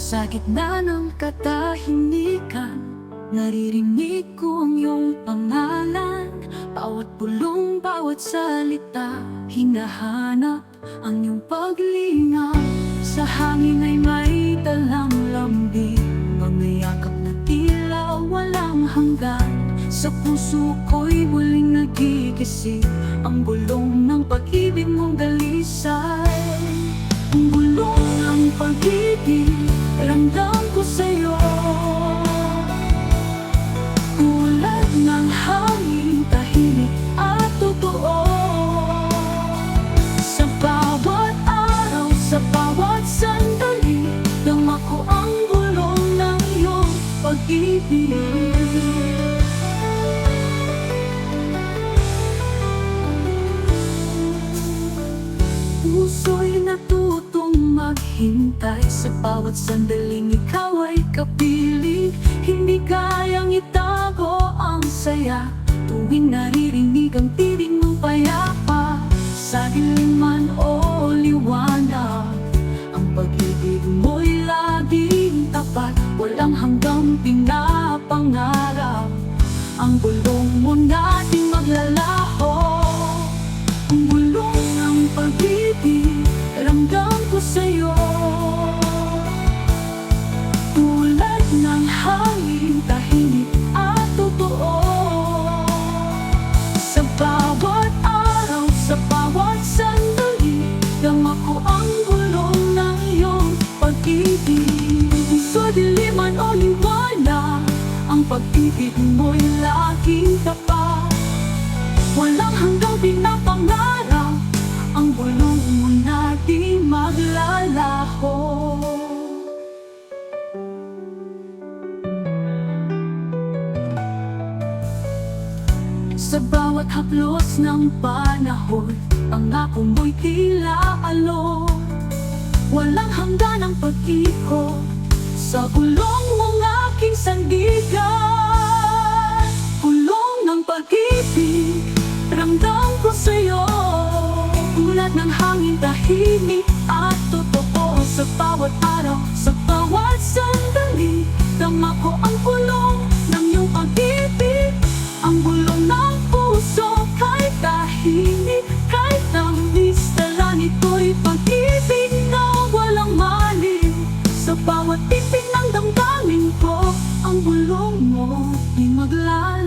Sa gitna ng katahimikan, naririnig ko ang iyong pangalan. Bawat bulong, bawat salita, hinahanap ang iyong paglingap. Sa hangin ay may dalang lambing, mga yakap na tila walang hanggan. Sa puso ko'y muling nagigising ang bulong ng pag-ibig mong dalisay. Ang bulong ng pag-ibig, ramdam ko sa'yo. Tulad ng hangin, tahimik at totoo. Sa bawat araw, sa bawat sandali, dama ko ang bulong ng iyong pag-ibig. Puso'y natutong maghintay, sa bawat sandaling ikaw ay kapiling. Hindi kayang itago ang saya tuwing naririnig ang tinig mong payapa. Sa dilim man o liwanag, ang pag-ibig mo'y laging tapat. Walang hanggang pinapangarap ang bulong mo nating maglalaho. Ang bulong ng pag-ibig, ramdam ko sa'yo. Tulad ng hangin, tahimik at totoo. Sa bawat araw, sa bawat sandali, dama ko ang bulong ng iyong pag-ibig. Sa diliman o liwanag, ang pag-ibig mo'y laging tapat. Walang hanggang pinapangarap ang bulong mo na di maglalaho. Sa bawat haplos ng panahon, pangako mo'y tila alon. Walang hanggan ang pag-ikot sa bulong mong aking sandigan. Bulong ng pag-ibig, ramdam ko sa'yo. Tulad ng hangin, tahimik at totoo. Sa bawat araw, sa bawat sandali, dama ko ang bulong ng iyong pag-ibig. Ang bulong ng puso, kahit tahimik, kahit tamis, dala nito'y pag-ibig na walang malim. Sa bawat titik ng damdamin ko, ang bulong mo di maglalim.